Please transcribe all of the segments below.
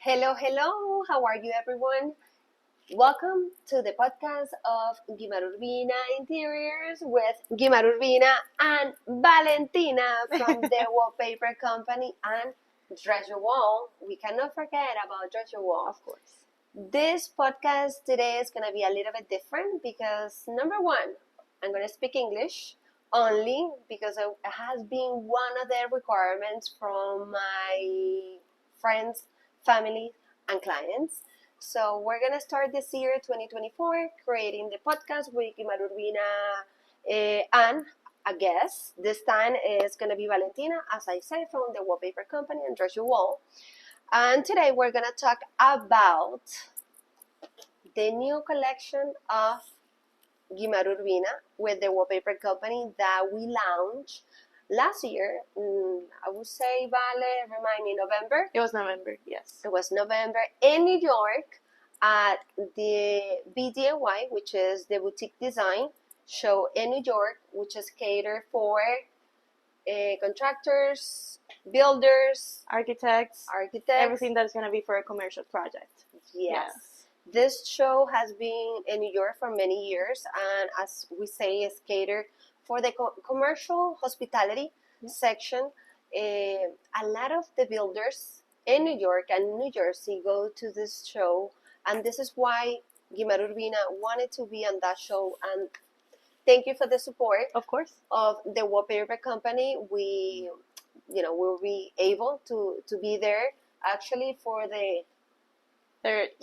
Hello, hello. How are you, everyone? Welcome to the podcast of GUIMAR URBINA Interiors with GUIMAR URBINA and Valentina from the Wallpaper Company and Dress Your Wall. We cannot forget about Dress Your Wall. Of course. This podcast today is going to be a little bit different because, number one, I'm going to speak English only because it has been one of the requirements from my friends, family, and clients. So we're going to start this year, 2024, creating the podcast with GUIMAR URBINA and a guest. This time is going to be Valentina, as I said, from the Wallpaper Company and Dress Your Wall. And today we're going to talk about the new collection of GUIMAR URBINA with the Wallpaper Company that we launched last year. I would say, Vale, remind me, November? It was November, yes. It was November in New York at the BDNY, which is the Boutique Design show in New York, which is catered for contractors, builders, Architects, architects. everything that's going to be for a commercial project. Yes. This show has been in New York for many years, and as we say, is catered for the commercial hospitality section. A lot of the builders in New York and New Jersey go to this show, and this is why GUIMAR URBINA wanted to be on that show. And thank you for the support Of course. of the Wallpaper Company. We, will be able to be there actually for the third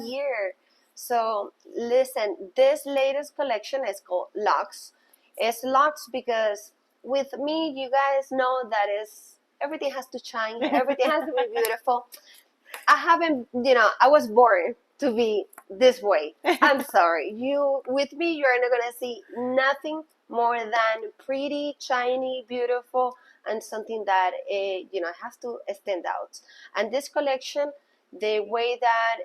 year. So listen, this latest collection is called LUXE. It's LUXE because with me, you guys know that everything has to shine, everything has to be beautiful. I was born to be this way. I'm sorry. With me, you're not gonna see nothing more than pretty, shiny, beautiful, and something that has to stand out. And this collection, the way that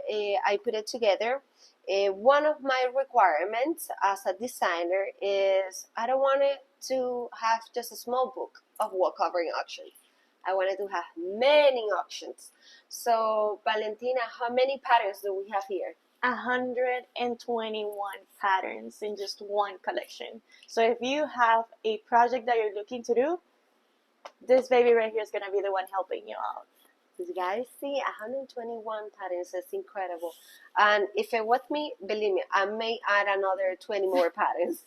I put it together, one of my requirements as a designer is I don't want it to have just a small book of wall covering options. I wanted to have many options. So, Valentina, how many patterns do we have here? 121 patterns in just one collection. So if you have a project that you're looking to do, this baby right here is going to be the one helping you out. You guys see 121 patterns. It's incredible. And if it was me, believe me, I may add another 20 more patterns.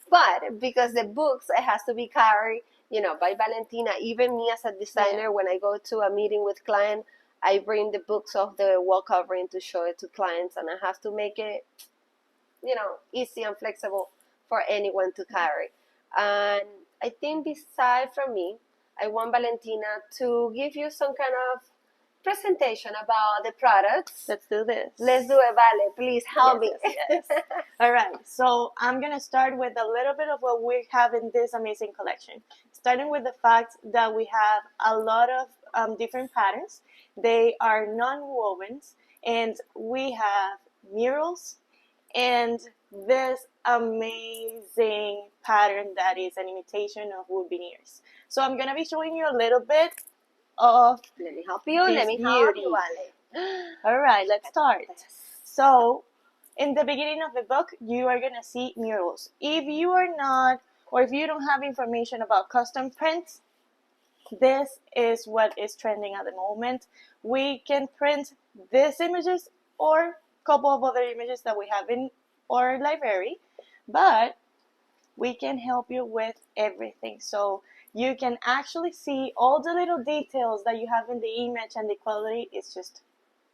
But because the books, it has to be carried, by Valentina. Even me as a designer, when I go to a meeting with client, I bring the books of the wall covering to show it to clients, and I have to make it, easy and flexible for anyone to carry. And I think beside from me, I want Valentina to give you some kind of presentation about the products. Let's do this. Let's do it, Vale. Please help me. Yes. All right. So I'm going to start with a little bit of what we have in this amazing collection. Starting with the fact that we have a lot of different patterns. They are non-wovens, and we have murals and this amazing pattern that is an imitation of wood veneers. So I'm going to be showing you a little bit of Let me help you. Let me help you, Vale. All right, let's start. So in the beginning of the book, you are going to see murals. If you are not, or if you don't have information about custom prints, this is what is trending at the moment. We can print these images or a couple of other images that we have in our library, but we can help you with everything. So you can actually see all the little details that you have in the image, and the quality is just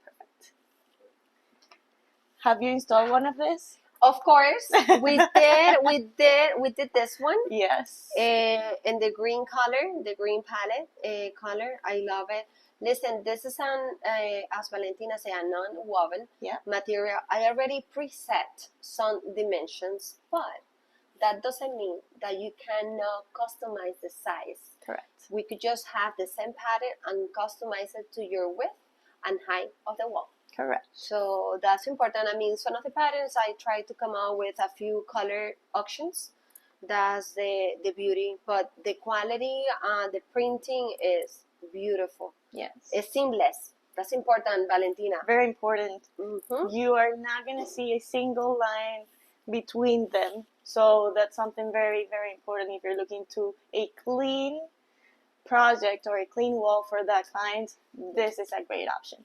perfect. Have you installed one of these? Of course, we did this one. Yes. In the green color, the green palette color. I love it. Listen, this is as Valentina said, a non-woven material. I already preset some dimensions, but that doesn't mean that you cannot customize the size. Correct. We could just have the same pattern and customize it to your width and height of the wall. Correct. So that's important. I mean, some of the patterns I try to come out with a few color options. That's the beauty. But the quality and the printing is beautiful. Yes. It's seamless. That's important, Valentina. Very important. Mm-hmm. You are not going to see a single line between them. So that's something very, very important if you're looking to a clean project or a clean wall for that client. This is a great option.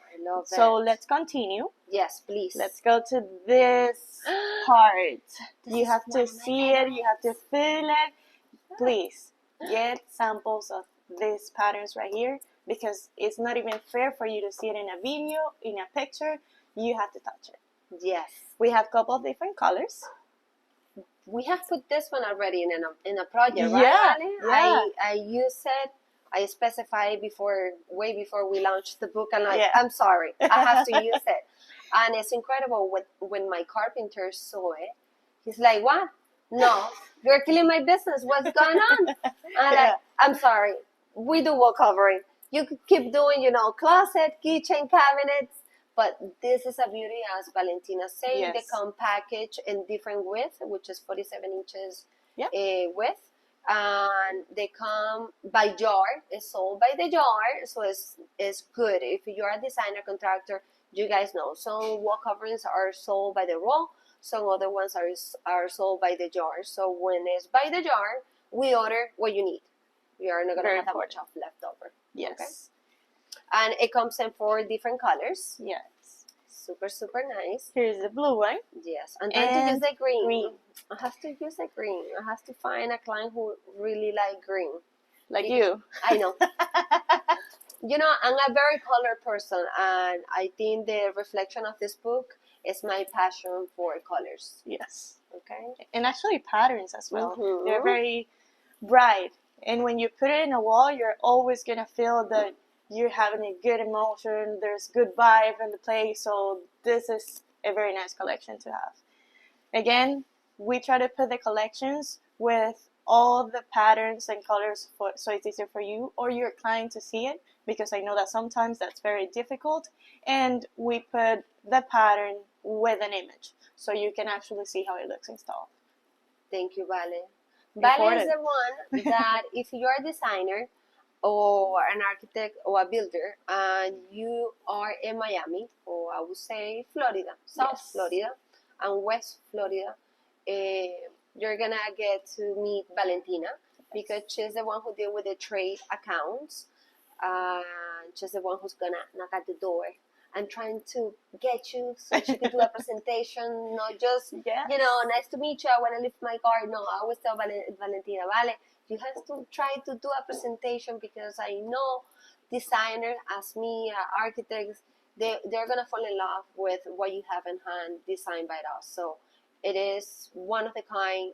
I love it. So let's continue. Yes, please. Let's go to this part. You have to one of my see it. favorites. You have to feel it. Please get samples of these patterns right here, because it's not even fair for you to see it in a video, in a picture. You have to touch it. Yes. We have a couple of different colors. We have put this one already in a project, Yeah, right, Ali? yeah. I use it. I specify way before we launched the book, and Yeah. I'm sorry, I have to use it. And it's incredible when my carpenter saw it. He's like, "What? No, you're killing my business. What's going on?" And Yeah. I'm sorry. We do wall covering. You could keep doing, closet, kitchen, cabinets. But this is a beauty, as Valentina said. Yes. They come packaged in different width, which is 47 inches Yep. width. And they come by jar. It's sold by the jar, so it's good. If you're a designer contractor, you guys know some wall coverings are sold by the roll. Some other ones are sold by the jar. So when it's by the jar, we order what you need. We are not going to have that much of leftover. Yes. Okay? And it comes in 4 different colors. Yes. Super, super nice. Here's the blue one. Yes. And then to use the green. Green. I have to use the green. I have to find a client who really like green. Like you. I know. I'm a very color person, and I think the reflection of this book is my passion for colors. Yes. Okay. And actually patterns as well. Mhm. They're very bright. And when you put it in a wall, you're always going to feel that you're having a good emotion. There's good vibe in the place. So this is a very nice collection to have. Again, we try to put the collections with all the patterns and colors so it's easier for you or your client to see it, because I know that sometimes that's very difficult. And we put the pattern with an image so you can actually see how it looks installed. Thank you, Vale. Vale is the one that if you're a designer or an architect or a builder and you are in Miami, or I would say Florida, South Florida and West Florida, you're gonna get to meet Valentina, because she's the one who deals with the trade accounts. She's the one who's gonna knock at the door and trying to get you so she can do a presentation, not just, nice to meet you, I want to lift my car. No, I always tell Valentina, Vale, you have to try to do a presentation, because I know designers, as me, architects, they're going to fall in love with what you have in hand designed by us. So it is one of the kind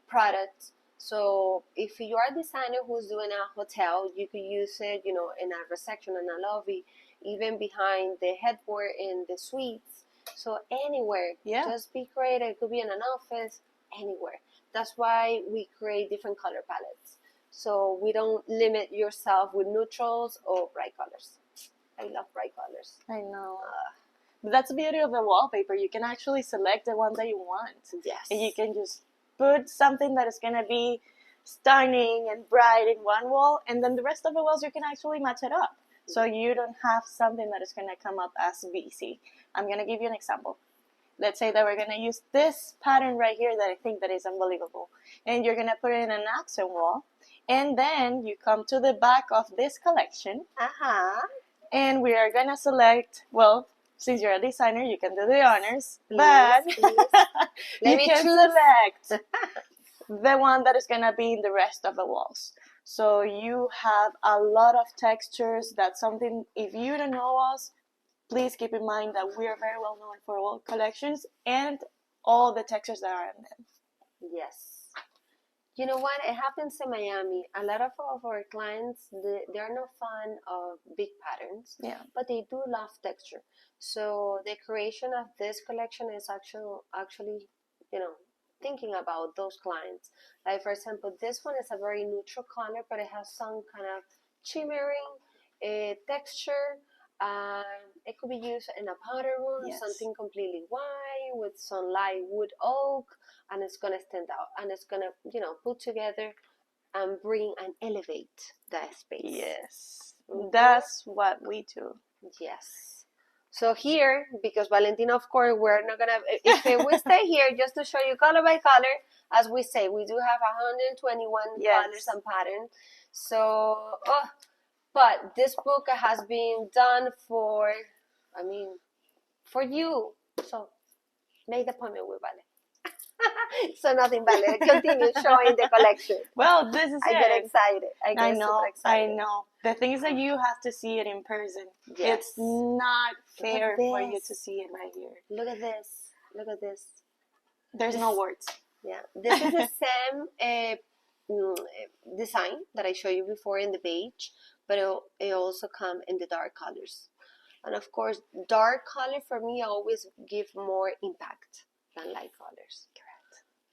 products. So if you are a designer who's doing a hotel, you could use it, in a reception, in a lobby, even behind the headboard in the suites. So anywhere, just be creative. It could be in an office, anywhere. That's why we create different color palettes. So we don't limit yourself with neutrals or bright colors. I love bright colors. I know. But that's the beauty of the wallpaper. You can actually select the one that you want. Yes. And you can just put something that is going to be stunning and bright in one wall, and then the rest of the walls you can actually match it up. So you don't have something that is going to come up as busy. I'm going to give you an example. Let's say that we're going to use this pattern right here that I think that is unbelievable. And you're going to put it in an accent wall. And then you come to the back of this collection. And we are going to select, well, since you're a designer, you can do the honors. Please, but Let you can select the one that is going to be in the rest of the walls. So you have a lot of textures. That's something, if you don't know us, please keep in mind that we are very well known for wall collections and all the textures that are in them. Yes. You know what? It happens in Miami. A lot of our clients, they're not fan of big patterns, but they do love texture. So the creation of this collection is actually, thinking about those clients. Like, for example, this one is a very neutral color, but it has some kind of shimmering texture. It could be used in a powder room, something completely white with some light wood oak, and it's going to stand out, and it's going to, put together and bring and elevate that space. Yes. That's what we do. Yes. So here, because Valentina, of course, we're not gonna, if we stay here just to show you color by color, as we say, we do have 121 colors and patterns. So, but this book has been done for, I mean, for you. So make the appointment with Vale. So nothing, Vale. Continue showing the collection. Well, this is I get excited. I get super excited. I know. The thing is that you have to see it in person. Yes. It's not fair for you to see it right here. Look at this. Look at this. There's no words. Yeah. This is the same design that I showed you before in the beige, but it also comes in the dark colors. And of course, dark color for me always give more impact than light colors. Correct.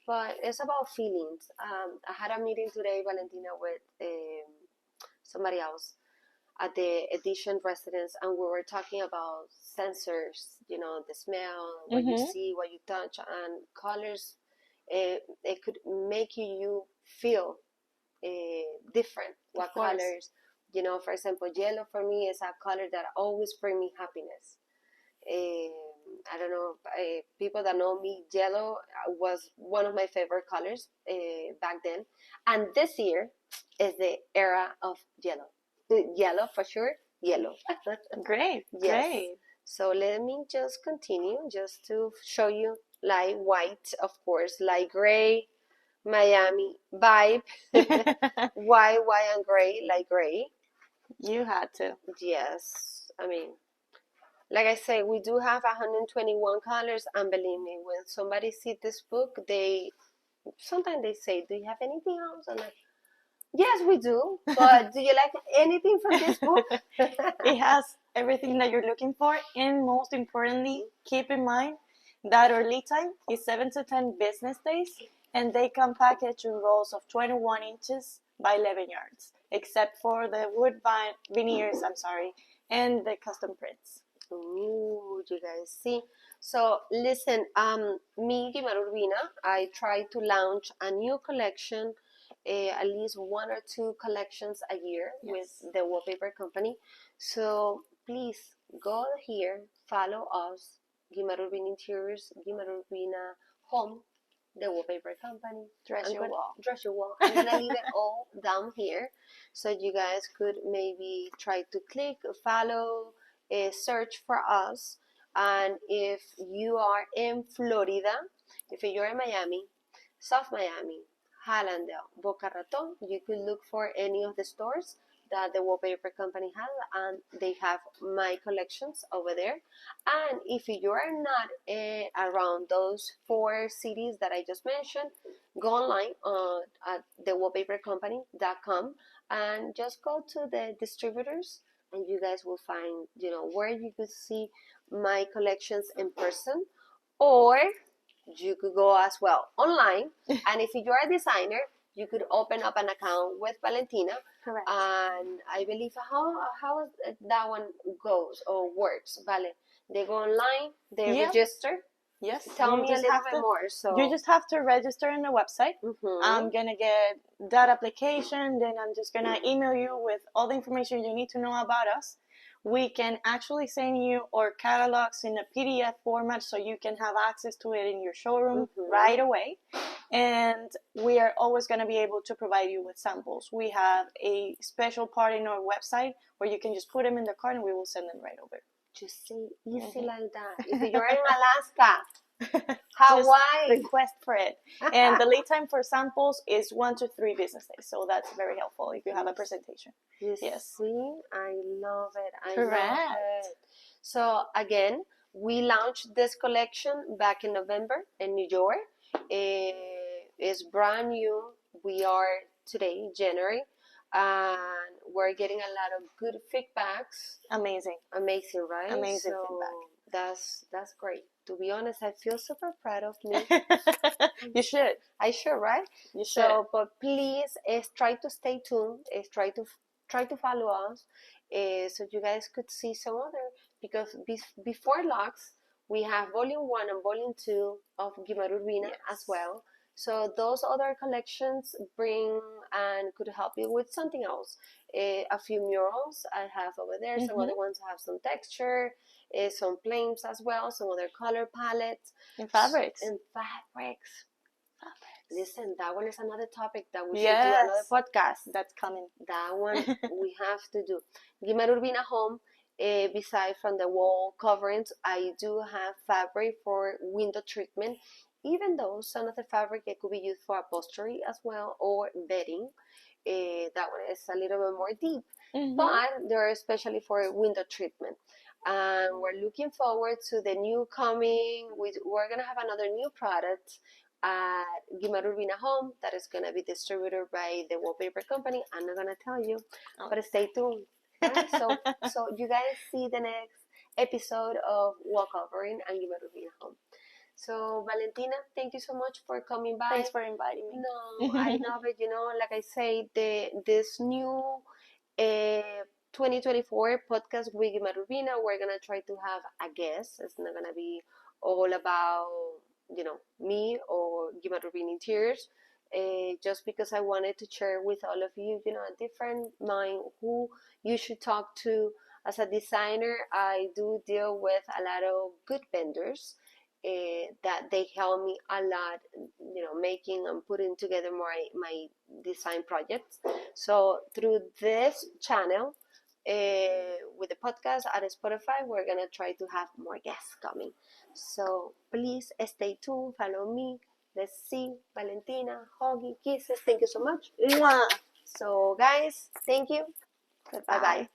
But it's about feelings. I had a meeting today, Valentina, with somebody else at the Edition residence, and we were talking about sensors, you know, the smell, what you see, what you touch, and colors. It could make you feel different. What colors, you know, for example, yellow for me is a color that always brings me happiness. I don't know, people that know me, yellow was one of my favorite colors back then. And this year is the era of yellow. Yellow for sure, yellow. Great, yes. Great. So let me just continue just to show you light white, of course, light gray, Miami vibe, white and gray, light gray. You had to. Yes, I mean, like I say, we do have 121 colors, and believe me, when somebody sees this book, sometimes they say, do you have anything else? I'm like, yes, we do, but do you like anything from this book? It has everything that you're looking for, and most importantly, keep in mind that our lead time is 7 to 10 business days, and they come packaged in rolls of 21 inches by 11 yards, except for the wood veneers, and the custom prints. Ooh, you guys see. So listen, me, GUIMAR URBINA, I try to launch a new collection, at least 1 or 2 collections a year with the wallpaper company. So please go here, follow us, GUIMAR URBINA Interiors, GUIMAR URBINA Home, the wallpaper company. Dress your wall. I'm gonna leave it all down here, so you guys could maybe try to click, follow, search for us. And if you are in Florida, if you're in Miami, South Miami, Hallandale, Boca Raton, you could look for any of the stores that the wallpaper company has, and they have my collections over there. And if you are not around those 4 cities that I just mentioned, go online at thewallpapercompany.com and just go to the distributors, and you guys will find, you know, where you could see my collections in person, or you could go as well online. And if you're a designer, you could open up an account with Valentina. Correct. And I believe how that one goes or works, Vale. They go online, they register. Yes. Tell me a little bit more. So you just have to register on the website. I'm gonna get that application, then I'm just gonna email you with all the information you need to know about us. We can actually send you our catalogs in a PDF format, so you can have access to it in your showroom right away. And we are always going to be able to provide you with samples. We have a special part in our website where you can just put them in the cart and we will send them right over. Just see, easy like that. If you're in Alaska, Hawaii, request for it. And the lead time for samples is 1 to 3 business days. So that's very helpful if you have a presentation. Yes. See, I love it. Love it. So again, we launched this collection back in November in New York. It's brand new. We are today, January, and we're getting a lot of good feedbacks. Amazing, right? Amazing feedback. That's great. To be honest, I feel super proud of me. You should. I should, right? You should. So, but please, try to stay tuned. Try to follow us, so you guys could see some other. Because before LUXE, we have Volume 1 and Volume 2 of GUIMAR URBINA as well. So those other collections bring and could help you with something else. A few murals I have over there. Some other ones have some texture, some plains as well, some other color palettes. And fabrics. And fabrics. Listen, that one is another topic that we should Yes. do another podcast. That's coming. That one we have to do. GUIMAR URBINA HOME, beside from the wall coverings, I do have fabric for window treatment, even though some of the fabric it could be used for upholstery as well or bedding. That one is a little bit more deep, but they're especially for window treatment. And we're looking forward to the new coming. We're gonna have another new product at GUIMAR URBINA HOME that is gonna be distributed by the wallpaper company. I'm not gonna tell you, but stay tuned. Right? So you guys see the next episode of Wall Covering and GUIMAR URBINA HOME. So Valentina, thank you so much for coming by. Thanks for inviting me. No, I love it. You know, like I say, this new 2024 podcast with GUIMAR URBINA, we're gonna try to have a guest. It's not gonna be all about me or GUIMAR URBINA Interiors. Just because I wanted to share with all of you, a different mind who you should talk to. As a designer, I do deal with a lot of good vendors that they help me a lot, making and putting together my design projects. So through this channel, with the podcast at Spotify, we're gonna try to have more guests coming. So please stay tuned, follow me. Let's see, Valentina, huggy, kisses. Thank you so much. Mwah. So guys, thank you. Bye bye.